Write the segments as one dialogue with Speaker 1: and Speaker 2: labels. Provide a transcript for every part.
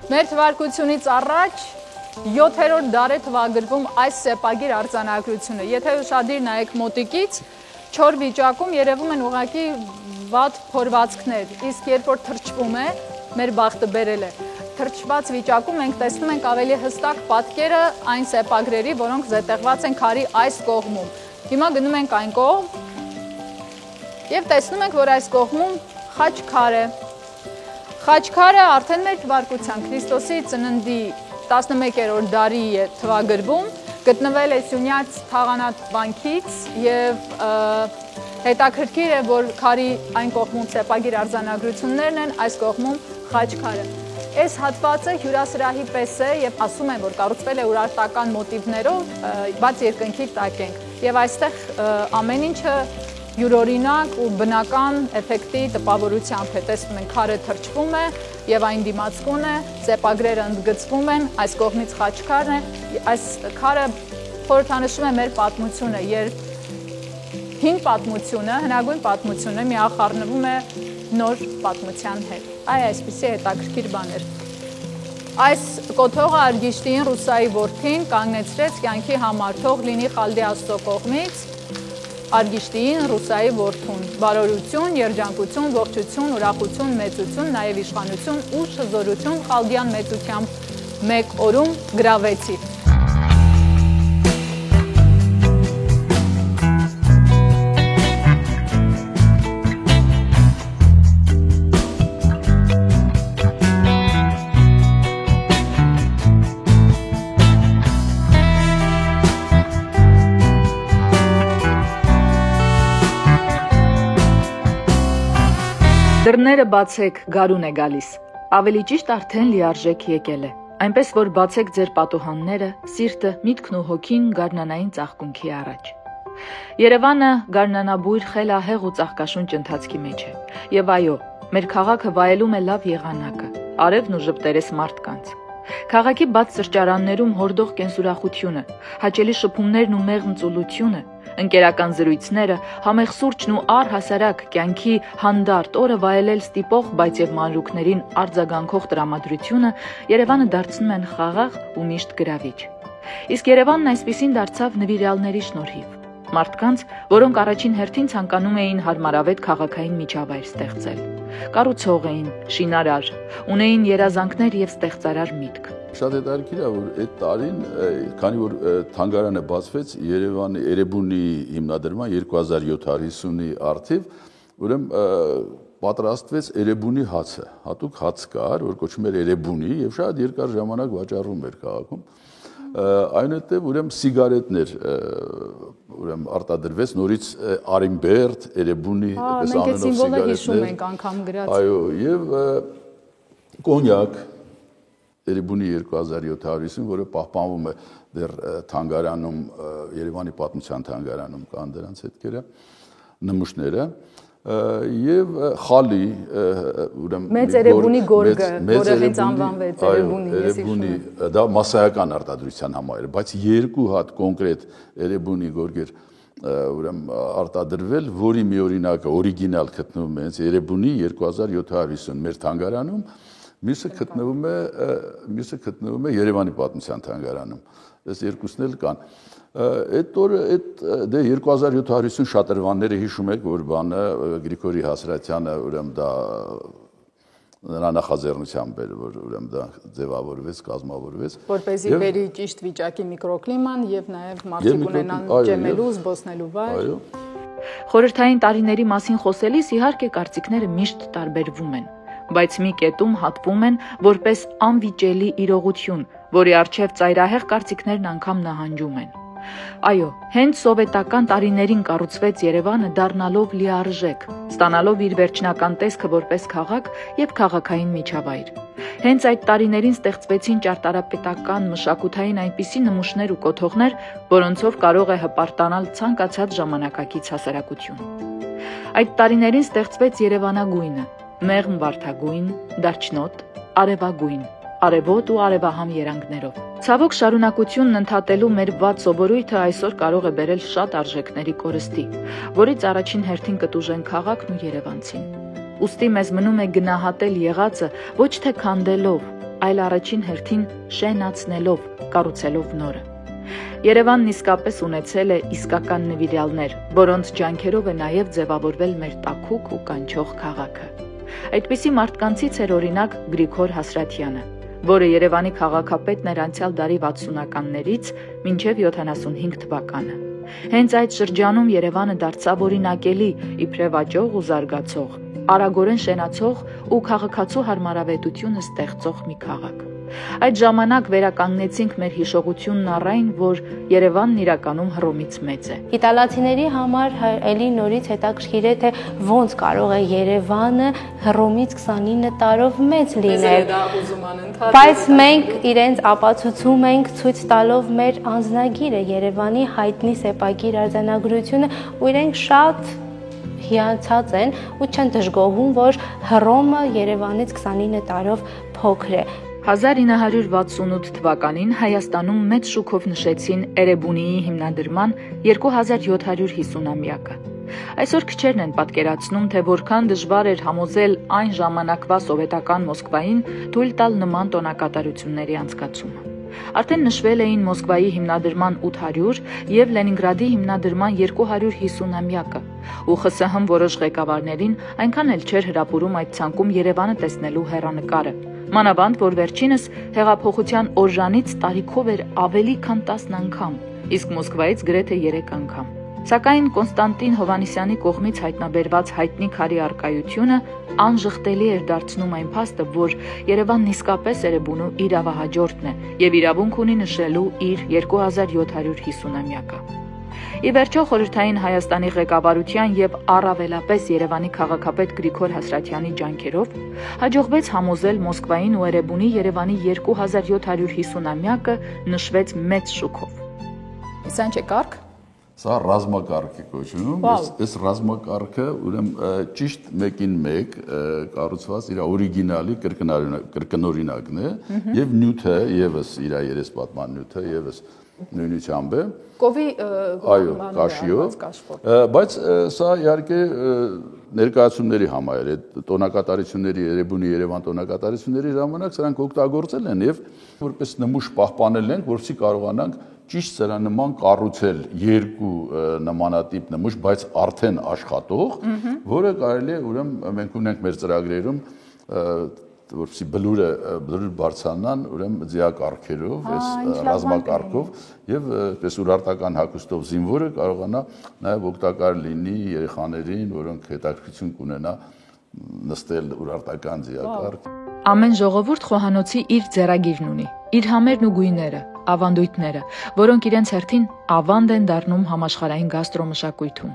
Speaker 1: Մեր թվարկությունից առաջ 7-րդ դար է թվագրվում այս սեպագիր արձանագրությունը։ Եթե ուշադիր նայեք մոտիկից, չոր վիճակում երևում են ուղղակի վատ փորվածքներ, իսկ երբ որ թրջվում է, մեր բախտը բերել է։ Թրջված վիճակում մենք տեսնում ենք ավելի հստակ պատկերը այն սեպագրերի, որոնք զետեղված են քարի այս կողմում։ Հիմա գնում ենք այն կողմ եւ տեսնում ենք, որ այս կողմում խաչքար է։ Խաչքարը արդեն մեր թվարկության Քրիստոսի ծննդի 11-րդ դարի է թվագրվում, գտնվել է Սյունյաց թաղանաթ վանքից եւ հետաքրքիր է, որ քարի այն կողմում սեպագիր արձանագրություններն են, այս կողմում խաչքարը։ Այս հատվածը հյուրասրահի պես է եւ ասում են, որ կառուցվել է ուրարտական մոտիվներով, բաց երկնքի տակ ենք եւ այստեղ ամեն ինչը յուրօրինակ ու բնական էֆեկտի տպավորությամբ է, տեսնում ենք քարը թրջվում է եւ այն դիմացկուն է, սեպագրերը ընդգծվում են, այս կողմից խաչքարն է, այս քարը խորհրդանշում է մեր պատմությունը, երբ հին պատմությունը, հնագույն պատմությունը միախառնվում է նոր պատմության հետ։ Այսպիսի հետաքրքիր բաներ։ Այս կոթողը Արգիշտիին Ռուսայի որդին կանգնեցրեց կյանքի համար, թող լինի Խալդի Աստծո կողմից, Արգիշտիին Ռուսայի որդուն, բարօրություն, երջանկություն, ողջություն, ուրախություն, մեծություն, նաև իշխանություն ու շզորություն Խալդյան մեծությամբ մեկ օրում գրավեցի։
Speaker 2: Դռները բացեք, գարուն է գալիս, ավելի ճիշտ արդեն լիարժեք եկել է, այնպես որ բացեք ձեր պատուհանները, սիրտը, միտքն ու հոգին գարնանային ծաղկունքի առաջ։ Երևանը գարնանաբույր խելահեղ ու ծաղկաշունչ ընթացքի մեջ է, եւ այո, մեր քաղաքը վայելում է լավ եղանակը, արևն ու ժպտերես մարդկանց։ Քաղաքի բաց սրճարաններում հորդող կենսուրախությունը, հաճելի շփումներն ու մեղմ ծուլությունը, ընկերական զրույցները, համեղ սուրճն ու առհասարակ կյանքի հանդարտ օրը վայելել ստիպող, բայց եւ մանրուքներին արձագանքող տրամադրությունը Երևանը դարձնում են խաղաղ ու միշտ գրավիչ։ Իսկ Երևանն այսպիսին դարձավ նվիրյալների շնորհիվ։ Մարդկանց, որոնք առաջին հերթին ցանկանում էին հարմարավետ քաղաքային միջավայր ստեղծել։ Կառուցող էին, շինարար, ունեին երազանքներ եւ ստեղծարար միտք։
Speaker 3: Շատ հետաքրքիր է, որ այդ տարին, քանի որ թանգարանը բացվեց Երևանի Էրեբունի հիմնադրման 2750-ի առթիվ, ուրեմն պատրաստվեց Էրեբունի հացը, հատուկ հաց կար, որ կոչվում էր Էրեբունի եւ շատ երկար ժամանակ վաճառվում էր քաղաքում։ Այնուհետև ուրեմն սիգարետներ ուրեմն արտադրվեց նորից Արիմբերտ, Էրեբունի, այդպես անունով սիգարետներ։
Speaker 1: Հիշում ենք անգամ գրած։
Speaker 3: Այո, եւ կոնյակ Էրեբունի 2750, որը պահպանվում է դեռ թանգարանում, Երևանի պատմության թանգարանում կան դրանց հետքերը, նմուշները, եւ խալի, ուրեմն
Speaker 1: Մեծ Էրեբունի գորգը, որը հենց անվանվեց Էրեբունի,
Speaker 3: դա մասսայական արտադրության համար է, բայց երկու հատ կոնկրետ Էրեբունի գորգեր ուրեմն արտադրվել, որի մի օրինակը օրիգինալ գտնվում է հենց Էրեբունի 2750 մեր թանգարանում, մյուսը գտնվում է Երևանի պատմության թանգարանում։ Այս երկուսն էլ կան։ Այդ օրը դե 2750 շատրվանները հիշում եք, որ բանը Գրիգորի Հասրատյանը ուրեմն դա նրա նախաձեռնությամբ էր, որ ուրեմն դա ձևավորվեց, կազմավորվեց,
Speaker 1: որպեսզի բերի ճիշտ վիճակի միկրոկլիման եւ նաեւ մարդիկ ունենան ջեմելու, զբոսնելու վայր։
Speaker 3: Այո։
Speaker 2: Խորհրդային տարիների մասին խոսելիս իհարկե կարծիքները միշտ տարբերվում են, բայց մի կետում հատվում են որպես անվիճելի իրողություն, որի առջև ծայրահեղ կարծիքներն անգամ նահանջում են։ Այո, հենց սովետական տարիներին կառուցվեց Երևանը դառնալով լիարժեք, ստանալով իր վերջնական տեսքը որպես քաղաք եւ քաղաքային միջավայր։ Հենց այդ տարիներին ստեղծվեցին ճարտարապետական, մշակութային այնպիսի նմուշներ ու կոթողներ, որոնցով կարող է հպարտանալ ցանկացած ժամանակակից հասարակություն։ Այդ տարիներին ստեղծվեց Երևանագույնը, մեղմ վարդագույն, դարչնոտ, արևագույն, արևոտ ու արևահամ երանգներով։ Ցավոք շարունակությունն ընդհատելու մեր վատ սովորույթը այսօր կարող է բերել շատ արժեքների կորստի, որից առաջին հերթին կտուժեն քաղաքն ու երևանցին։ Ուստի մեզ մնում է գնահատել եղածը ոչ թե քանդելով, այլ առաջին հերթին շենացնելով, կառուցելով նորը։ Երևանն իսկապես ունեցել է իսկական նվիրյալներ, որոնց ջանքերով է նաև ձևավորվել մեր տաքուկ ու կանչող քաղաքը։ Այդպիսի մարդկանցից էր օրինակ Գրիգոր Հասրաթյանը, որը Երևանի քաղաքապետն էր անցյալ դարի 60-ականներից մինչև 75 թվականը։ Հենց այդ շրջանում Երևանը դարձավ օրինակելի, իբրև աճող ու զարգացող, արագորեն շենացող ու քաղաքացու հարմարավետությունը ստեղծող մի քաղաք։ Այդ ժամանակ վերականգնեցինք մեր հիշողությունն առայն, որ Երևանն իրականում Հռոմից մեծ է։
Speaker 4: Իտալացիների համար էլի նորից հետաքրքիր է, թե ոնց կարող է Երևանը Հռոմից 29 տարով մեծ լինել։ Բայց մենք իրենց ապացուցում ենք ցույց տալով մեր անձնագիրը, Երևանի հայտնի սեպագիր արձանագրությունը, ու իրենք շատ հիացած են ու չեն դժգոհում, որ Հռոմը Երևանից 29 տարով փոքր է։
Speaker 2: 1968 թվականին Հայաստանում մեծ շուքով նշեցին Էրեբունիի հիմնադրման 2750-ամյակը։ Այսօր քչերն են պատկերացնում, թե որքան դժվար էր համոզել այն ժամանակվա սովետական Մոսկվային թույլ տալ նման տոնակատարությունների անցկացումը։ Արդեն նշվել էին Մոսկվայի հիմնադրման 800 եւ Լենինգրադի հիմնադրման 250-ամյակը, ու ԽՍՀՄ որոշ ղեկավարներին այնքան էլ չէր հրապուրում այդ ցանկում Երևանը տեսնելու հեռանկարը։ Մանավանդ, որ վերջինս հեղափոխության օրժանից տարիքով էր ավելի քան 10 անգամ, իսկ Մոսկվայից գրեթե 3 անգամ։ Սակայն Կոնստանտին Հովհաննիսյանի կողմից հայտնաբերված հայտնի քարի առկայությունը անժխտելի էր դարձնում այն փաստը, որ Երևանն իսկապես Էրեբունու իրավահաջորդն է եւ իրավունք ունի նշելու իր 2750-ամյակը։ Ի վերջո խորհրդային Հայաստանի ղեկավարության եւ առավելապես Երևանի քաղաքապետ Գրիգոր Հասրաթյանի ջանքերով հաջողվեց համոզել Մոսկվային ու Էրեբունի Երևանի 2750-ամյակը նշվեց մեծ շուքով։
Speaker 1: Սա ինչ է կարգ։
Speaker 3: Սա ռազմակարգ է կոչվում, այս ռազմակարգը ուրեմն ճիշտ մեկին մեկ կառուցված իր օրիգինալի կրկնօրինակն է եւ նյութը եւս իր երեսպատման նյութը եւս նույնությամբ է
Speaker 1: կովի
Speaker 3: կաշիով, բայց սա իհարկե ներկայացումների համար է, տոնակատարությունների Էրեբունի Երևան տոնակատարությունների ժամանակ սրանք օգտագործել են եւ որպես նմուշ պահպանել ենք, որովհետեւ կարողանանք ճիշտ սրա նման կառուցել երկու նմանատիպ նմուշ, բայց արդեն աշխատող, որը կարելի է ուրեմն մենք ունենք մեր ծրագրերում որպեսզի բլուրը բարձրանան ուրեմն ձիակառքերով, այս ռազմակարգով եւ այդպես ուրարտական հագուստով զինվորը կարողանա նաեւ օգտակար լինի երեխաներին, որոնք հետաքրքրություն կունենա նստել ուրարտական ձիակառք։
Speaker 2: Ամեն ժողովուրդ խոհանոցի իր ձեռագիրն ունի, իր համերն ու գույները, ավանդույթները, որոնք իրենց հերթին ավանդ են դառնում համաշխարհային գաստրոմշակույթում։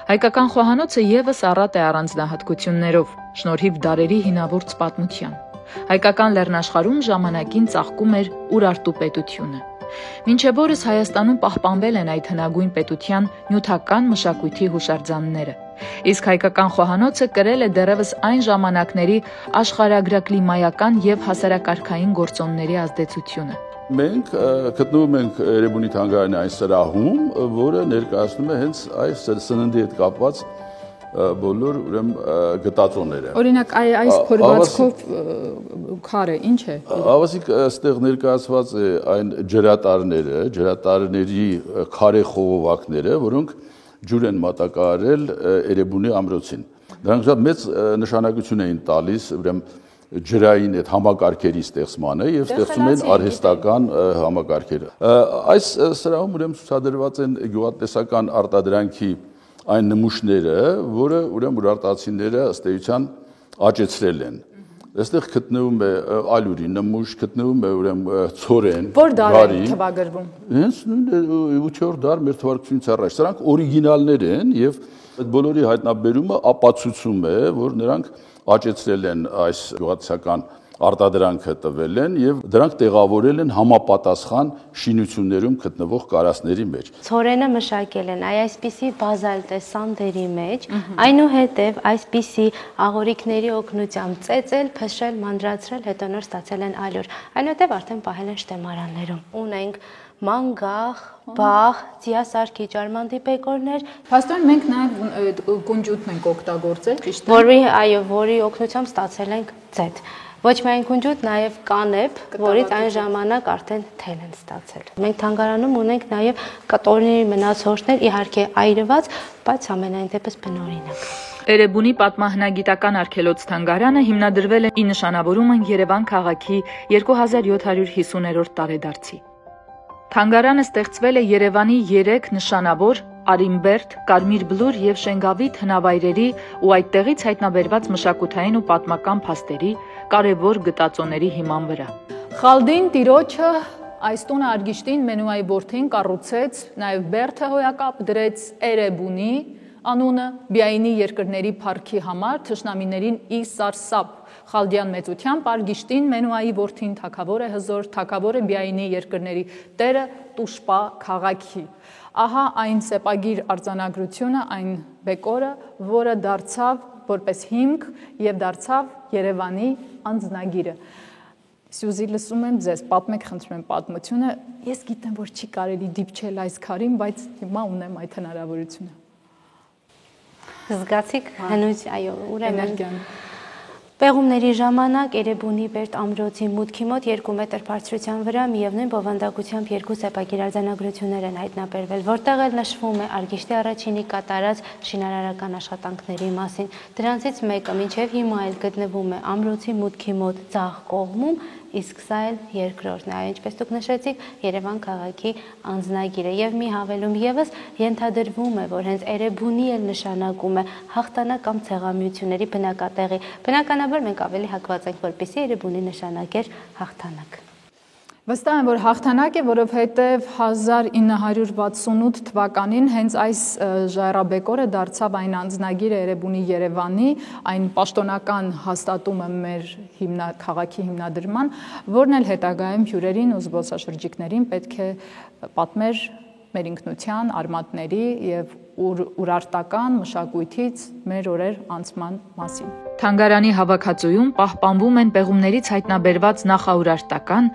Speaker 2: Հայկական խոհանոցը եւս առատ է առանձնահատկություններով, շնորհիվ դարերի հինավուրց պատմության։ Հայկական լեռնաշխարհում ժամանակին ծաղկում էր Ուրարտու պետությունը։ Մինչև օրս Հայաստանում պահպանվել են այդ հնագույն պետության նյութական մշակույթի հուշարձանները։ Իսկ հայկական խոհանոցը կրել է դեռևս այն ժամանակների աշխարհագրակլիմայական եւ հասարակարգային գործոնների ազդեցությունը։
Speaker 3: Մենք գտնվում ենք Էրեբունի թանգարանի այս սրահում, որը ներկայացնում է հենց այս սննդի հետ կապված բոլոր ուրեմն գտածոները։
Speaker 1: Օրինակ այս փորվածքով քարը ինչ է։
Speaker 3: Ավասիկ այստեղ ներկայացված է այն ջրատարների քարե խողովակները, որոնք ջուր են մատակարարել Էրեբունի ամրոցին։ Դրանք շատ մեծ նշանակություն էին տալիս ուրեմն ջրային այդ համակարգերի ստեղծմանը եւ ստեղծում են արհեստական համակարգերը։ Այս սրահում ուրեմն ցուցադրված են գյուղատնտեսական արտադրանքի այն նմուշները, որը ուրեմն ուրարտացիները ըստ էության աճեցրել են։ Այստեղ գտնվում է ալյուրի նմուշ, գտնվում է ուրեմն ցորեն,
Speaker 1: որ դար է թվագրվում։
Speaker 3: Հենց 8-րդ դար մեր թվարկությունից առաջ։ Սրանք օրիգինալներ են եւ այդ բոլորի հայտնաբերումը ապացուցում է, որ նրանք աճեցրել են այս գյուղատնտեսական արտադրանքը տվել են եւ դրանք տեղավորել են համապատասխան շինություններում գտնվող կարասների մեջ։
Speaker 4: Ցորենը մշակել են այսպիսի բազալտե սանդերի մեջ, այնուհետև այսպիսի աղորիկների օգնությամբ ծեծել, փշել, մանրացրել, հետո նոր ստացել են ալյուր։ Այնուհետև արդեն պահել են շտեմարաններում։ Ունենք մանգաղ, բաղ, ձիասարքի ճարմանդի բեկորներ։
Speaker 1: Փաստորեն մենք նաև կունջուտն ենք օգտագործել, ճիշտ է։
Speaker 4: Որի օգնությամբ ստացել ենք ձեթ։ Ոչ միայն քունջուտ, նաև կանեպ, որից այն ժամանակ արդեն թել են ստացել։ Մենք թանգարանում ունենք նաև կտորների մնացորդներ, իհարկե այրված, բայց ամենայն դեպս բնօրինակ։
Speaker 2: Էրեբունի պատմահնագիտական արգելոց թանգարանը հիմնադրվել է ի նշանավորում Երևան քաղաքի 2750-րդ տարեդարձի։ Թանգարանը ստեղծվել է Երևանի 3 նշանավոր Արիմբերտ, Կարմիր Բլուր եւ Շենգավիթ հնավայրերի ու այդտեղից հայտնաբերված մշակութային ու պատմական փաստերի կարևոր գտածոների հիման վրա։
Speaker 1: Խալդին տիրոջը այս տունը Արգիշտին Մենուայի որդին կառուցեց, նաև Բերդը հոյակապ դրեց Էրեբունի անունը Բիայինի երկրների փառքի համար թշնամիներին ի սարսափ Խալդյան մեծությամբ Արգիշտին Մենուայի որդին թագավոր է հզոր, թագավոր է Բիայինի երկրների տերը Տուշպա քաղաքի։ Ահա այն սեպագիր արձանագրությունը, այն բեկորը, որը դարձավ որպես հիմք եւ դարձավ Երևանի անձնագիրը։ Սյուզի, լսում եմ ձեզ, պատմեք խնդրում եմ պատմությունը։ Ես գիտեմ, որ չի կարելի դիպչել այս քարին, բայց հիմա ունեմ այդ հնարավորությունը։
Speaker 4: Զգացիք հնուց, այո, ուրեմն Պեղումների ժամանակ Էրեբունի Բերդ ամրոցի մուտքի մոտ 2 մետր բարձրության վրա միևնույն բովանդակությամբ 2 սեպագիր արձանագրություններ են հայտնաբերվել, որտեղ էլ նշվում է Արգիշտի առաջինի կատարած շինարարական աշխատանքների մասին։ Դրանցից մեկը մինչև հիմա էլ գտնվում է ամրոցի մուտքի մոտ ձախ կողմում, իսկ սա էլ երկրորդն է, ինչպես դուք նշեցիք, Երևան քաղաքի անձնագիրը եւ մի հավելում եւս ենթադրվում է, որ հենց Էրեբունի էլ նշանակում է հաղթանակ կամ ցեղամիությունների բնակատեղի։ Բնականաբար մենք ավելի հակված ենք, որպեսզի Էրեբունի նշանակեր հաղթանակ։
Speaker 1: Վստահ եմ, որ հաղթանակ է, որովհետև 1968 թվականին հենց այս ժայռաբեկորը դարձավ այն անձնագիրը Էրեբունի Երևանի, այն պաշտոնական հաստատումը մեր քաղաքի հիմնադրման, որն էլ հետագայում հյուրերին ու զբոսաշրջիկներին պետք է պատմեր մեր ինքնության, արմատների եւ ուրարտական մշակույթից մեր օրեր անցման մասին։
Speaker 2: Թանգարանի հավաքածուում պահպանվում են պեղումներից հայտնաբերված նախաուրարտական,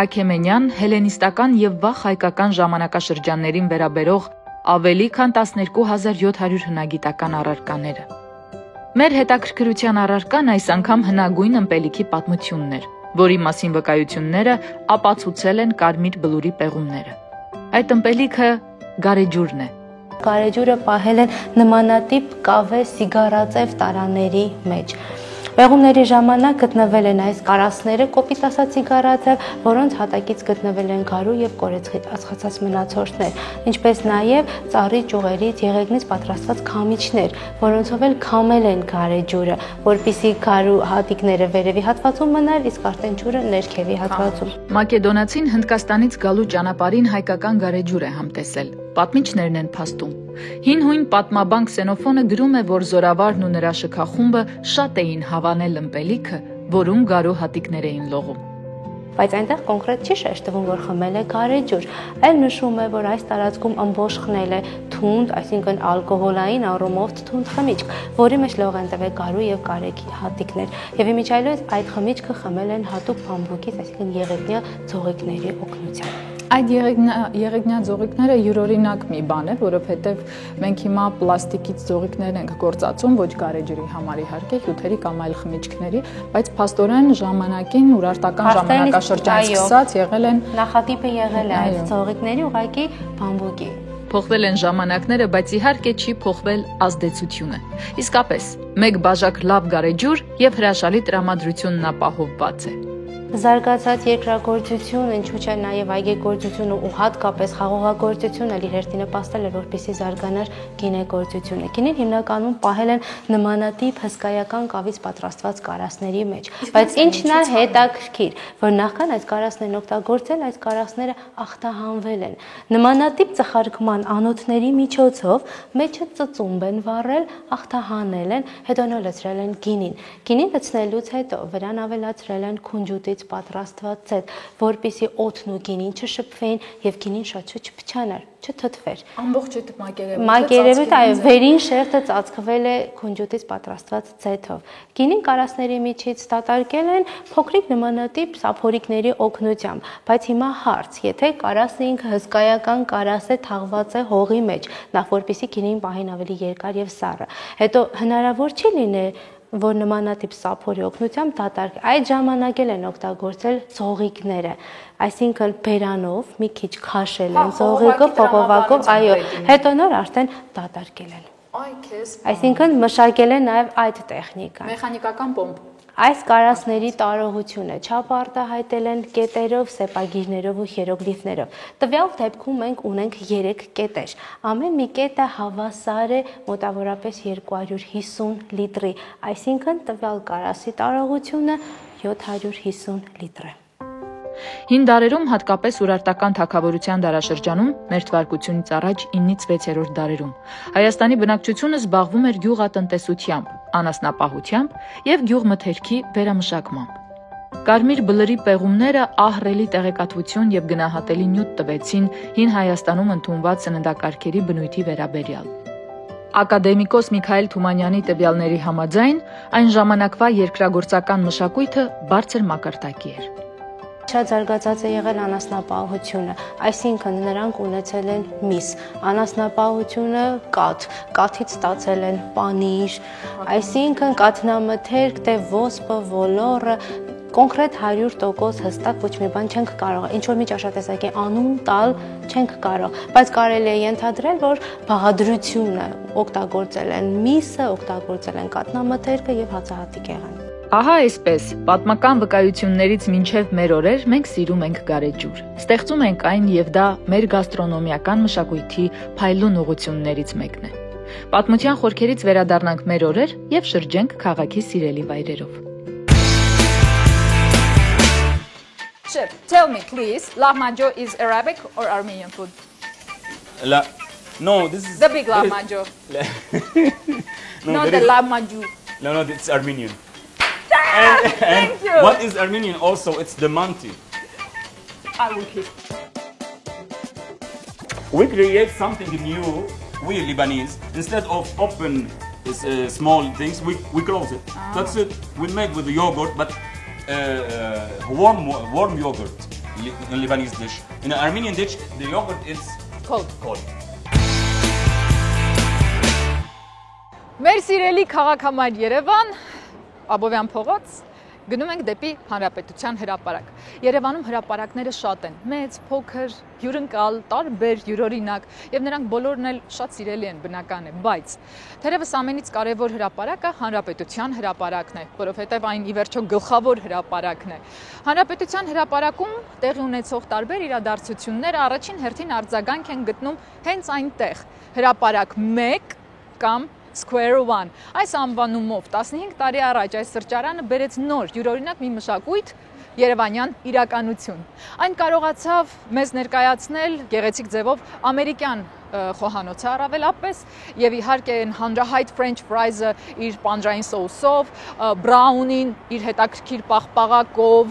Speaker 2: աքեմենյան, հելենիստական եւ վաղ հայկական ժամանակաշրջաններին վերաբերող ավելի քան 12700 հնագիտական առարկաները։ Մեր հետաքրքրության առարկան այս անգամ հնագույն ըմպելիքի պատմությունն էր, որի մասին վկայությունները ապացուցել են Կարմիր Բլուրի պեղումները։ Այդ ըմպելիքը գարեջուրն է։
Speaker 4: Գարեջուրը պահել են նմանատիպ կավե սիգարաձև տարաների մեջ։ Պեղումների ժամանակ գտնվել են այս կարասները, կոպիտ ասած սիգարաձև, որոնց հատակից գտնվել են գարու եւ կորեցած մնացորդներ, ինչպես նաեւ ծառի ճյուղերից, եղեգնից պատրաստված քամիչներ, որոնցով էլ քամել են գարեջուրը, որպիսի գարու հատիկները վերևի հատվածում մնար, իսկ արտենջուրը ներքևի հատվածում։
Speaker 2: Մակեդոնացին Հնդկաստանից գալու ճանապարհին հայկական գարեջուր է համտեսել։ Պատմիչներն են փաստում։ Հին հույն պատմաբան Քսենոֆոնը գրում է, որ Զորավարն ու նրա շքախումբը շատ էին հավանել ըմպելիքը, որում գարու հատիկներ էին լողում։
Speaker 4: Բայց այնտեղ կոնկրետ չի շեշտվում, որ խմել է գարեջուր, այլ նշում է, որ այս տարածքում ըմբոշխ խմել է թունդ, այսինքն ալկոհոլային առումով թունդ խմիչք, որի մեջ լող են տվել գարու եւ կարեկի հատիկներ։ Եվ իմիջիայլոց այդ խմիչքը խմել են հատուկ բամբուկից, այսինքն եղեգնյա ձողիկների օգնությամբ։
Speaker 1: Այդ եղեգնյա ձողիկները յուրօրինակ մի բան է, որովհետև մենք հիմա պլաստիկից ձողիկներ ենք գործածում, ոչ գարեջրի համար իհարկե, հյութերի կամ այլ խմիչքների, բայց փաստորեն ժամանակին ուրարտական ժամանակաշրջանից սկսած եղել են
Speaker 4: նախատիպը եղել է այս ձողիկների ուղղակի բամբուկի։
Speaker 2: Փոխվել են ժամանակները, բայց իհարկե չի փոխվել ազդեցությունը։ Իսկապես, մեկ բաժակ լավ գարեջուր եւ հրաշալի տրամադրությունն ապահովված է։
Speaker 4: Զարգացած երկրագործություն, ինչու՞ չէ նաև այգեգործությունը ու հատկապես խաղողագործությունը իր հերթին նպաստել է, որպեսզի զարգանար գինեգործությունը։ Գինին հիմնականում պահել են նմանատիպ հսկայական կավից պատրաստված կարասների մեջ, բայց ինչն է հետաքրքիր, որ նախքան այս կարասներն օգտագործել, այս կարասները ախտահանվել են։ Նմանատիպ ծխարկման անոթների միջոցով մեջը ծծումբ են վառել, ախտահանել են, հետո լցրել են գինին։ Գինին լցնելուց հետո վրան ավելացրել են քունջուտից պատրաստված ցետ, որպեսզի օդն ու գինին չշփվեին եւ գինին շատ չփչանար, չթթվեր։
Speaker 1: Ամբողջ այդ
Speaker 4: մակերևույթը, այո, վերին շերտը ծածկվել է քունջուտից պատրաստված ցեթով։ Գինին կարասների միջից դատարկել են փոքրիկ նմանատիպ սափորիկների օգնությամբ, բայց հիմա հարց, եթե կարասը ինքը հսկայական կարաս է թաղված է հողի մեջ, նախ որպեսզի գինին պահեն ավելի երկար եւ սառը, հետո հնարավոր չի լինել որ նմանատիպ սափորի օգնությամբ դատարկ այդ ժամանակ են օգտագործել ցողիկները, այսինքն բերանով մի քիչ քաշել են ցողիկը խողովակով, այո, հետո նոր արդեն դատարկել են։
Speaker 1: Այ քեզ։
Speaker 4: Այսինքն մշակել են նաև այդ տեխնիկան։
Speaker 1: Մեխանիկական պոմպ։
Speaker 4: Այս կարասների տարողությունը չափ արտահայտել են կետերով, սեպագիրներով ու հիերոգլիֆներով։ Տվյալ դեպքում մենք ունենք 3 կետեր։ Ամեն մի կետը հավասար է մոտավորապես 250 լիտրի, այսինքն տվյալ կարասի տարողությունը 750 լիտր է։
Speaker 2: Հին դարերում, հատկապես ուրարտական թագավորության դարաշրջանում, մեր թվարկությունից առաջ 9-ից 6-րդ դարերում, Հայաստանի բնակչությունը զբաղվում էր գյուղատնտեսությամբ, անասնապահությամբ եւ գյուղմթերքի վերամշակմամբ։ Կարմիր բլրի պեղումները ահռելի տեղեկատվություն եւ գնահատելի նյութ տվեցին հին Հայաստանում ընդունված սննդակարգերի բնույթի վերաբերյալ։ Ակադեմիկոս Միքայել Թումանյանի տվյալների համաձայն, այն ժամանակվա երկրագործական մշակույթը բարձր մակարդակի էր։
Speaker 4: Շատ զարգացած է եղել անասնապահությունը, այսինքն նրանք ունեցել են միս, անասնապահությունը կաթից ստացել են պանիր, այսինքն կաթնամթերք, թե ոսպը, ոլորը, կոնկրետ 100% հստակ ոչ մի բան չենք կարող, ինչ որ մի ճաշատեսակի անուն տալ չենք կարող, բայց կարելի է ենթադրել, որ բաղադրությունը օգտագործել են միսը, օգտագործել են կաթնամթերքը եւ հացահատիկ եղան։
Speaker 2: Ահա այսպես, պատմական վկայություններից մինչև մեր օրեր մենք սիրում ենք գարեջուր։ Ստեղծում ենք այն եւ դա մեր գաստրոնոմիական մշակույթի փայլուն ուղղություններից մեկն է։ Պատմության խորքերից վերադառնանք մեր օրեր եւ շրջենք քաղաքի սիրելի վայրերով։
Speaker 1: Chef, tell me please, lahmacun is Arabic or Armenian food?
Speaker 5: No, this is
Speaker 1: The big lahmacun. Not the lahmacun.
Speaker 5: No, it's Armenian.
Speaker 1: Thank you.
Speaker 5: What is Armenian also? It's the manti.
Speaker 1: I will keep.
Speaker 5: We create something new, we Lebanese, instead of open small things, we close it. That's it. We make with the yogurt, but warm yogurt in Lebanese dish. In an Armenian dish, the yogurt is
Speaker 1: Cold. Մեր սիրելի քաղաքամայր Երևան, Աբովյան փողոց, գնում ենք դեպի Հանրապետության հրապարակ։ Երևանում հրապարակները շատ են, մեծ, փոքր, հյուրընկալ, տարբեր, յուրօրինակ, եւ նրանք բոլորն էլ շատ սիրելի են, բնական է, բայց թերևս ամենից կարևոր հրապարակը Հանրապետության հրապարակն է, որովհետեւ այն ի վերջո գլխավոր հրապարակն է։ Հանրապետության հրապարակում տեղի ունեցող տարբեր իրադարձությունները առաջին հերթին արձագանք են գտնում հենց այնտեղ, հրապարակ 1 կամ Square One։ Այս անվանումով 15 տարի առաջ այս սրճարանը բերեց նոր յուրօրինակ մի մշակույթ, երևանյան իրականություն։ Այն կարողացավ մեզ ներկայացնել գեղեցիկ ձևով ամերիկյան խոհանոցը առավելապես եւ իհարկե հանրահայտ French fries-ը իր պանրային սոուսով, բրաունին իր հետաքրքիր պաղպաղակով,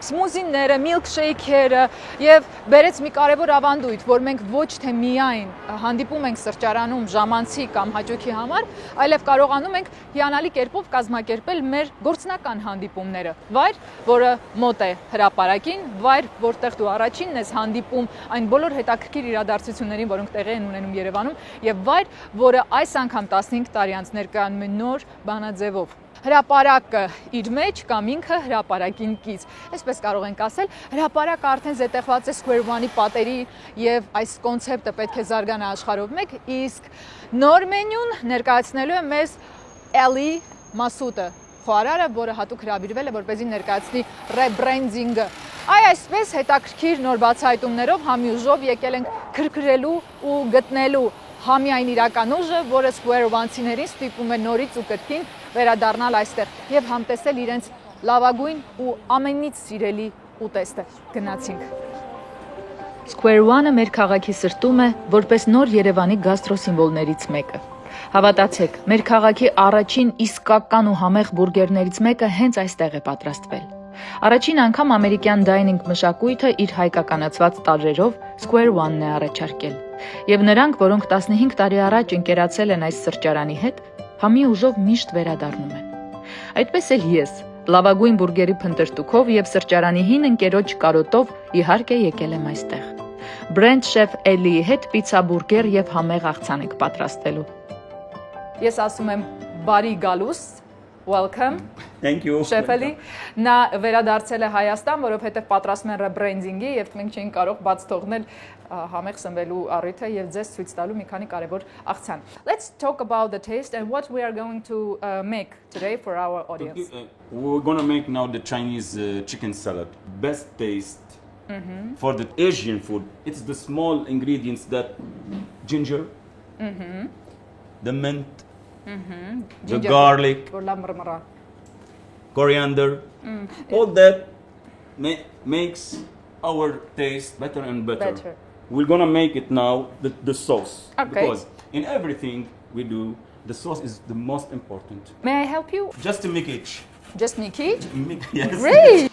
Speaker 1: սմուզիները, միլքշեյքերը եւ բերեց մի կարևոր ավանդույթ, որ մենք ոչ թե միայն հանդիպում ենք սրճարանում ժամանցի կամ հաճույքի համար, այլև կարողանում ենք հիանալի կերպով կազմակերպել մեր գործնական հանդիպումները։ Վայր, որը մոտ է հրապարակին, վայր, որտեղ դու առաջինն ես հանդիպում այն բոլոր հետաքրքիր իրադարձություններին, որոնք տեղի են ունենում Երևանում, եւ վայր, որը այս անգամ 15 տարի անց ներկայանում է նոր բանաձևով։ Հրապարակը իր մեջ կամ ինքը հրապարակին կից։ Այսպես կարող ենք ասել, հրապարակը արդեն զետեղված է Square One-ի պատերի եւ այս կոնցեպտը պետք է զարգանա աշխարհով մեկ, իսկ նոր մենյուն ներկայացնելու է մեզ Էլի Մասուտը, խոհարարը, որը հատուկ հրավիրվել է, որպեսզի ներկայացնի ռեբրենդինգը։ Այսպես հետաքրքիր նոր բացահայտումներով համի ուժով եկել ենք քրքրելու ու գտնելու համյայն իրական ուժը, որը Square One-ցիներին ստիպում է նորից ու կրկին վերադառնալ այստեղ եւ համտեսել իրենց լավագույն ու ամենից սիրելի ուտեստը։ Գնացինք։
Speaker 2: Square One-ը մեր քաղաքի սրտում է, որպես նոր Երևանի գաստրոսիմվոլներից մեկը։ Հավատացեք, մեր քաղաքի առաջին իսկական ու համեղ բուրգերներից մեկը հենց այստեղ է պատրաստվել։ Առաջին անգամ ամերիկյան դայնինգ մշակույթը իր հայկականացված տարրերով Square One-ն է առաջարկել։ Եվ նրանք, որոնք 15 տարի առաջ ընկերացել են այս սրճարանի հետ, համի ուժով միշտ վերադառնում են։ Այդպես էլ ես, լավագույն բուրգերի փնտրտուքով եւ սրճարանի հին ընկերոջ կարոտով իհարկե եկել եմ այստեղ։ Brand Chef Էլիի հետ պիցա բուրգեր եւ համեղ աղցան ենք պատրաստելու։
Speaker 1: Ես ասում եմ բարի գալուս welcome.
Speaker 5: Thank you.
Speaker 1: Շեֆելի նա վերադարձել է Հայաստան, որովհետև պատրաստում են ռեբրենդինգի եւ մենք չենք կարող բաց թողնել համեղ սնվելու առիթը եւ ձեզ ցույց տալու մի քանի կարեւոր աղցան. Let's talk about the taste and what we are going to make today for our audience.
Speaker 5: We're gonna make now the Chinese chicken salad. Best taste for the Asian food. It's the small ingredients that ginger, the mint, the garlic, coriander, all that makes our taste better and better. We're gonna make it now the sauce.
Speaker 1: Okay.
Speaker 5: Because in everything we do, the sauce is the most important.
Speaker 1: May I help you?
Speaker 5: Just to make it.
Speaker 1: Just Nikki?
Speaker 5: Yes.
Speaker 1: Great!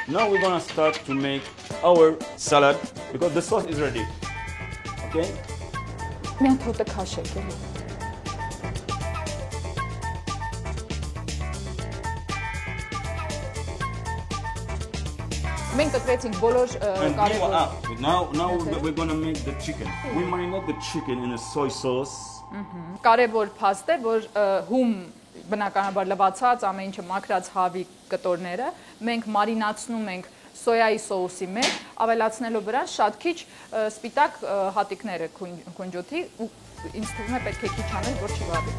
Speaker 5: Now we're gonna start to make our salad because the sauce is ready. Okay?
Speaker 1: Միան թոտը քաշեք էլի։ Մենք կտրեցինք բոլոր կարևոր։
Speaker 5: Now we're gonna make the chicken. We marinate the chicken in a soy sauce.
Speaker 1: Կարևոր փաստ է, որ հում բնականաբար լվացած ամեն ինչը մաքրած հավի կտորները մենք մարինացնում ենք սոյայի սոուսի մեջ, ավելացնելով վրան շատ քիչ սպիտակ հատիկները քունջոթի ու ինձ թվում է պետք է քիչ անել, որ չի վառի։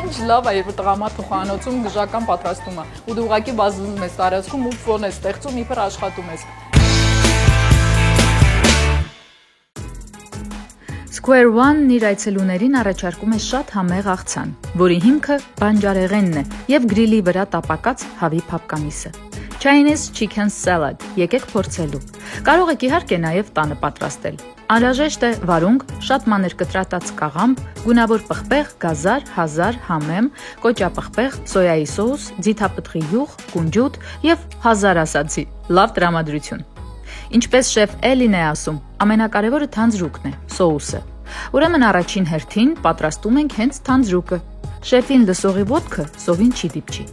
Speaker 1: Ինչ լավ է, երբ տղամարդու խանոցում գժական պատրաստում է, ու դու ուղղակի բազում ես տարածքում ու ֆոն ես ստեղծում, իբր աշխատում ես։
Speaker 2: Square One-ն իր այցելուներին առաջարկում է շատ համեղ աղցան, որի հիմքը բանջարեղենն է եւ գրիլի վրա տապակած հավի փապկամիսը։ Chinese chicken salad, եկեք փորձելու։ Կարող եք իհարկե նաեւ տանը պատրաստել։ Անհրաժեշտ է վարունգ, շատ մանր կտրատած կաղամբ, գունավոր պղպեղ, գազար, հազար, համեմ, կոճապղպեղ, սոյայի սոուս, ձիթապտղի յուղ, կունջուտ եւ հազար ասացի։ Լավ տրամադրություն։ Ինչպես շեֆ Էլին է ասում, ամենակարևորը թանձրուկն է, սոուսը։ Ուրեմն առաջին հերթին պատրաստում ենք հենց թանձրուկը։ Շեֆին լսողի ոտքը սովին չի դիպչի։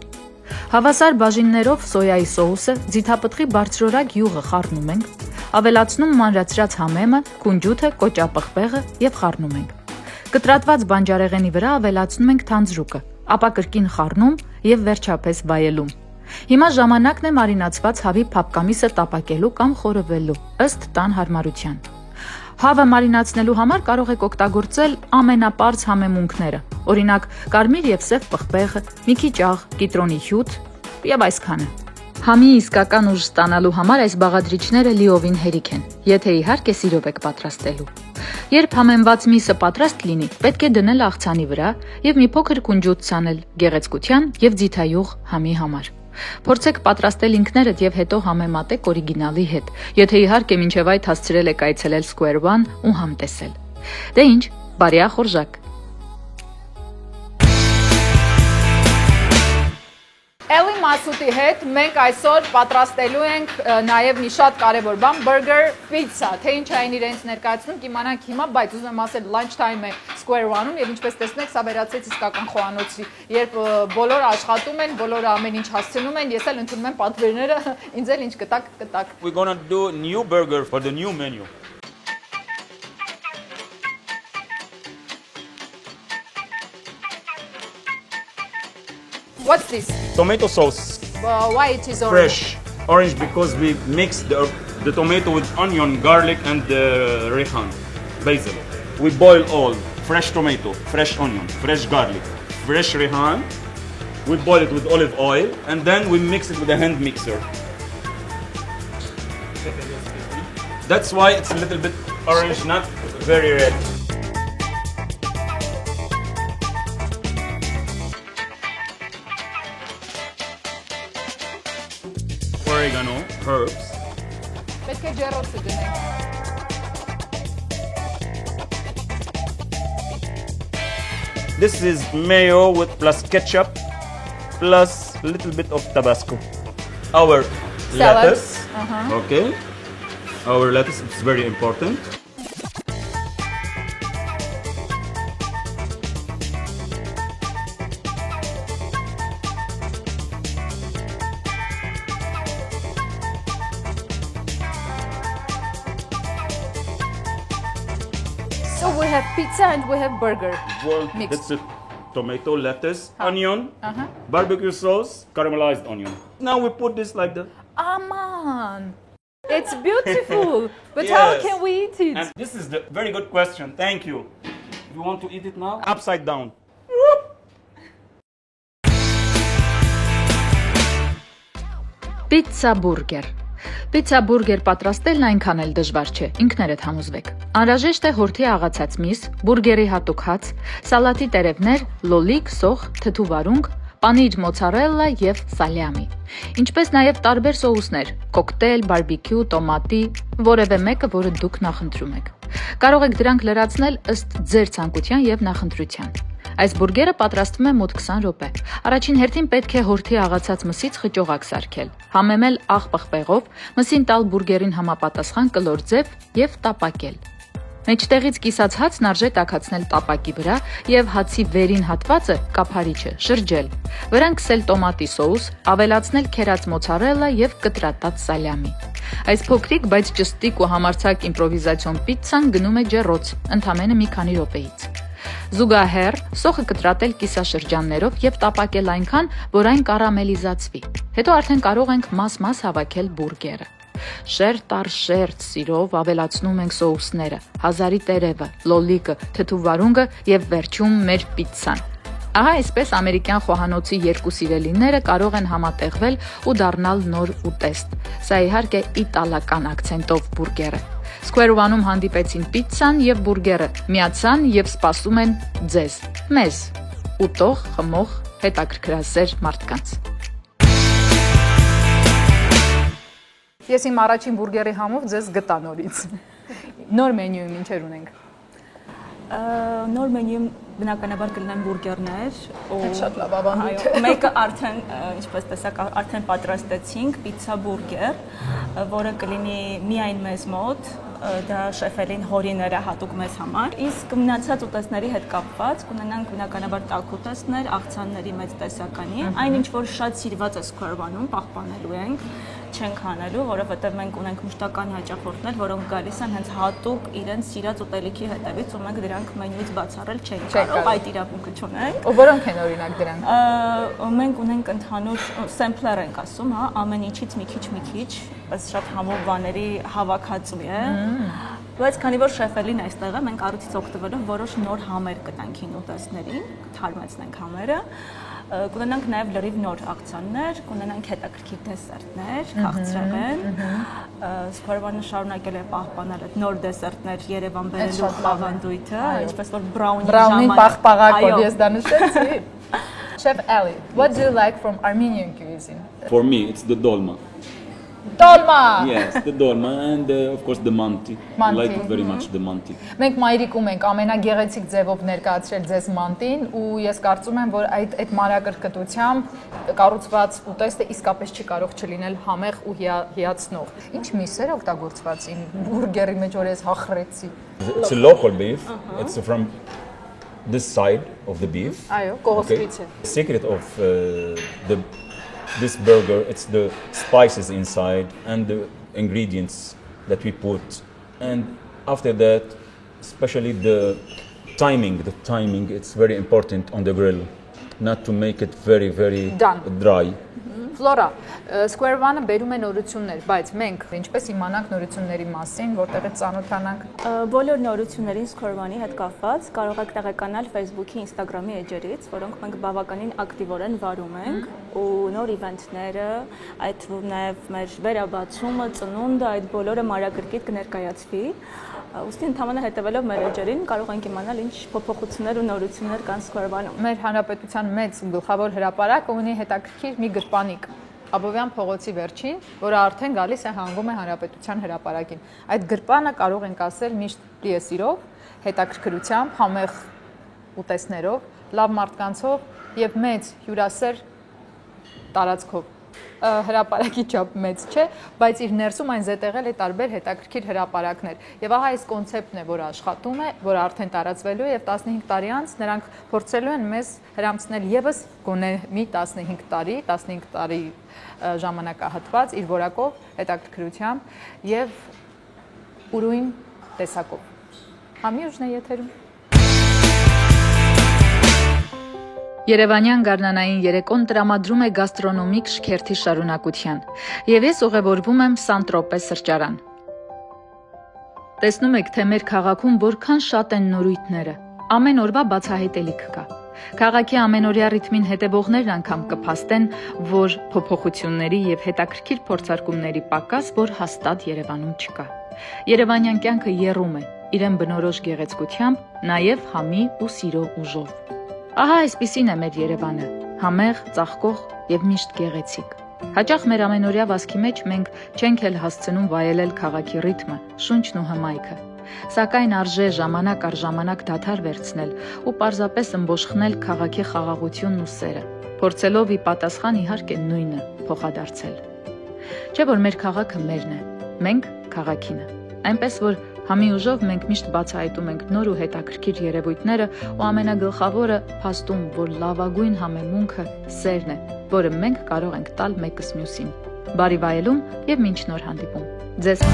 Speaker 2: Հավասար բաժիններով սոյայի սոուսը, ձիթապտղի բարձրորակ յուղը խառնում ենք, ավելացնում մանրացրած համեմը, կունջութը, կոճապղպեղը եւ խառնում ենք։ Կտրատված բանջարեղենի վրա ավելացնում ենք թանձրուկը, ապա կրկին խառնում եւ վերջապես վայելում։ Հիմա ժամանակն է մարինացված հավի փապկամիսը տապակելու կամ խորովելու, ըստ տան հարմարության։ Հավը մարինացնելու համար կարող եք օգտագործել ամենապարզ համեմունքները, օրինակ կարմիր եւ սև պղպեղը, մի քիչ աղ, կիտրոնի հյութ եւ այսքանը։ Համի իսկական ուժ ստանալու համար այս բաղադրիչները լիովին հերիք են, եթե իհարկե սիրով եք պատրաստելու։ Երբ համեմված միսը պատրաստ լինի, պետք է դնել աղցանի վրա եւ մի փոքր կունջուտ ցանել գեղեցկության եւ ձիթայուղ համի համար։ Փորձեք պատրաստել ինքներդ եւ հետո համեմատեք օրիգինալի հետ, եթե իհարկե մինչեւ այդ հասցրել եք այցելել Square One ու համ տեսել։ Դե ինչ, բարի ախորժակ։
Speaker 1: Էլի Մասուտի հետ մենք այսօր պատրաստելու ենք նաև մի շատ կարևոր բան, burger pizza, թե ինչ այն իրենց ներկայացնում, կիմանանք հիմա, բայց ուզում եմ ասել lunch time է Square One-ում եւ ինչպես տեսնեք, սա վերածեց իսկական խոհանոցի, երբ բոլորը աշխատում են, բոլորը ամեն ինչ հասցնում են, ես էլ ընդունում եմ պատվերները, ինձ էլ ինչ կտակ։
Speaker 5: We're gonna do a new burger for the new menu.
Speaker 1: What's this?
Speaker 5: Tomato sauce.
Speaker 1: Why it is orange?
Speaker 5: Fresh. Orange because we mix the tomato with onion, garlic and rehan, basil. We boil all. Fresh tomato, fresh onion, fresh garlic, fresh rehan. We boil it with olive oil and then we mix it with a hand mixer. That's why it's a little bit orange, not very red. Oregano, herbs.
Speaker 1: Պետք է ջեռոցը դնենք։
Speaker 5: This is mayo with plus ketchup plus a little bit of Tabasco. Our lettuce. Okay. Our lettuce is very important.
Speaker 1: So we have pizza and we have burger.
Speaker 5: Well,
Speaker 1: Mixed.
Speaker 5: that's it. Tomato, lettuce, onion, barbecue sauce, caramelized onion. Now we put this like that.
Speaker 1: Aman. It's beautiful. But how
Speaker 5: Yes.
Speaker 1: can we eat it?
Speaker 5: And this is the very good question. Thank you. You want to eat it now? Upside down.
Speaker 2: Պիցցա բուրգեր։ Պիցցա բուրգեր պատրաստելն այնքան էլ դժվար չէ, ինքներդ համոզվեք։ Անհրաժեշտ է հորթի աղացած միս, բուրգերի հատուկ հաց, սալատի տերևներ, լոլիկ, սոխ, թթու վարունգ, պանիր մոցարելլա եւ սալյամի։ Ինչպես նաեւ տարբեր սոուսներ՝ կոկտեյլ, բարբիկյու, տոմատի, որևէ մեկը, որը դուք նախընտրում եք։ Կարող եք դրանք լրացնել ըստ ձեր ցանկության եւ նախընտրության։ Այս բուրգերը պատրաստվում է մոտ 20 րոպե։ Առաջին հերթին պետք է հորթի աղացած մսից խճողակ սարքել, համեմել աղ պղպեղով, մսին տալ բուրգերին համապատասխան կլոր ձև եւ տապակել։ Մեջտեղից կիսած հացն արժե տաքացնել տապակի վրա եւ հացի վերին հատվածը կափարիչը շրջել։ Վրան քսել տոմատի սոուս, ավելացնել քերած մոցարելլա եւ կտրատած սալյամի։ Այս փոքրիկ, բայց ճստիկ ու համարձակ իմպրովիզացիոն պիցցան գնում է ջեռոց, ընդամենը մի քանի րոպեից։ Զուգահեռ սոխը կտրատել կիսաշրջաններով եւ տապակել այնքան, որ այն կարամելիզացվի։ Հետո արդեն կարող ենք մաս-մաս հավաքել բուրգերը։ Շերտ առ շերտ սիրով ավելացնում ենք սոուսները, հազարի տերևը, լոլիկը, թթու վարունգը եւ վերջում մեր պիցցան։ Ահա այսպես ամերիկյան խոհանոցի երկու սիրելիները կարող են համատեղվել ու դառնալ նոր ուտեստ։ Սա իհարկե իտալական акցենտով բուրգերը։ Square One-ում հանդիպեցին պիցցան եւ բուրգերը, միացան եւ սպասում են ձեզ, մեզ, ուտող, խմող, հետաքրքրասեր մարդկանց։
Speaker 1: Ես իմ առաջին բուրգերի համով ձեզ գտա նորից։ Նոր մենյուում ինչեր ունենք։
Speaker 6: Նոր մենյուում բնականաբար կլինեն բուրգերներ,
Speaker 1: Շատ լավ ավանդույթ է։
Speaker 6: մեկը արդեն, ինչպես տեսակ, արդեն պատրաստեցինք պիցցա բուրգեր, որը կլինի միայն մեզ մոտ, դա շեֆերին հորիները հատուկ մեզ համար։ Իսկ մնացած ուտեստների հետ կապված կունենանք բնականաբար տաք ուտեստներ, աղցանների մեծ տեսականի, այն ինչ որ շատ սիրված է Square One-ում, պահպանելու ենք, չենք հանելու, որովհետև մենք ունենք մշտական հաճախորդներ, որոնք գալիս են հենց հատուկ իրենց սիրած ուտելիքի հետևից ու մենք դրանք մենյուից բացառել չենք կարող, այդ իրավունքը չունենք։
Speaker 1: Ու որոնք են օրինակ դրանք։
Speaker 6: Մենք ունենք ընդհանուր սեմպլեր ենք ասում, հա, ամեն ինչից մի քիչ, ըստ շատ համով բաների հավաքածու է։ Բայց քանի որ շեֆելին այստեղ է, մենք առիթից օգտվելով որոշ նոր համեր կտանք հին ուտեստներին, թարմացնենք համերը։ Կունենանք նաև լրիվ նոր աղցաններ, կունենանք հետաքրքիր դեսերտներ, քաղցրեղեն։ Square One-ը շարունակել է պահպանել այդ նոր դեսերտներ Երևան բերելու ավանդույթը, ինչպես որ
Speaker 1: Brownie պաղպաղակով ես դա նշեցի։ Chef Ali, what do you like from Armenian cuisine?
Speaker 5: For me, it's the dolma.
Speaker 1: Dolma.
Speaker 5: Yes, the dolma and of course the manti. I like it very much, the manti.
Speaker 1: Մենք մայրիկում ենք ամենագեղեցիկ ձևով ներկայացրել ձեզ մանտին ու ես կարծում եմ, որ այդ մանրակրկտությամբ կառուցված ուտեստը իսկապես չի կարող չլինել համեղ ու հիացնող։ Ինչ միսեր օգտագործված ին բուրգերի մեջ որ ես հախրեցի։
Speaker 7: It's a local beef. It's from this side of the beef.
Speaker 1: Այո, կողոսկից է։
Speaker 7: The secret of this burger, it's the spices inside and the ingredients that we put, and after that, especially the timing, it's very important on the grill, not to make it very dry.
Speaker 1: Ֆլորա, Square One-ը բերում է նորություններ, բայց մենք ինչպես իմանանք նորությունների մասին, որտեղից ծանոթանանք։
Speaker 6: Բոլոր նորություններին Square One-ի հետ կապված կարող եք տեղեկանալ Facebook-ի, Instagram-ի էջերից, որոնք մենք բավականին ակտիվորեն վարում ենք ու նոր իվենթները, այդ նաև մեր վերաբացումը, ծնունդը, այդ բոլորը մանրակրկիտ կներկայացվի։ Ուստի ընդհանրապես հետևելով մեր էջերին կարող ենք իմանալ ինչ փոփոխություններ ու նորություններ կան Square One-ում։
Speaker 1: Մեր հանրապետության մեծ գլխավոր հրապարակը ունի հետաքրքիր մի գրպանիկ Աբովյան փողոցի վերջին, որը արդեն գալիս է հանգում է հանրապետության հրապարակին։ Այդ գրպանը կարող ենք ասել միշտ լի է սիրով, հետաքրքրությամբ, համեղ ուտեստներով, լավ մարդկանցով եւ մեծ հյուրասեր տարածքով։ Հրապարակի չափ մեծ չէ, բայց իր ներսում այն զետեղել է տարբեր հետաքրքիր հրապարակներ։ Եվ ահա այս կոնցեպտն է, որ աշխատում է, որ արդեն տարածվելու է եւ 15 տարի անց նրանք փորձելու են մեզ հրամցնել եւս գոնե մի 15 տարի ժամանակահատված իր որակով, հետաքրքրությամբ եւ ուրույն տեսակով։ Համի ուժն է եթերում։
Speaker 2: Երևանյան գարնանային երեկոն տրամադրում է գաստրոնոմիկ շքերթի շարունակության, եւ ես ուղևորվում եմ Սանտրոպե սրճարան։ Տեսնում եք, թե մեր քաղաքում որքան շատ են նորույթները, ամեն օրվա բացահայտելիք կա։ Քաղաքի ամենօրյա ռիթմին հետևողներն անգամ կփաստեն, որ փոփոխությունների եւ հետաքրքիր փորձարկումների պակաս, որ հաստատ Երևանում չկա։ Երևանյան կյանքը եռում է իրեն բնորոշ գեղեցկությամբ, նաեւ համի ու սիրո ուժով։ Ահա այսպիսին է մեր Երևանը՝ համեղ, ծաղկող եւ միշտ գեղեցիկ։ Հաճախ մեր ամենօրյա վազքի մեջ մենք չենք էլ հասցնում վայելել քաղաքի ռիթմը, շունչն ու հմայքը։ Սակայն արժե ժամանակ առ ժամանակ դադար վերցնել ու պարզապես ըմբոշխնել քաղաքի խաղաղությունն ու սերը, փորձելով ի պատասխան իհարկե նույնը փոխադարձել։ Չէ՞ որ մեր քաղաքը մերն է, մենք քաղաքինը։ Այնպես որ համի ուժով մենք միշտ բացահայտում ենք նոր ու հետաքրքիր երևույթները ու ամենագլխավորը փաստում, որ լավագույն համեմունքը սերն է, որը մենք կարող ենք տալ մեկս մյուսին։ Բարի վայելում եւ մինչ նոր հանդիպում։ Ձեզ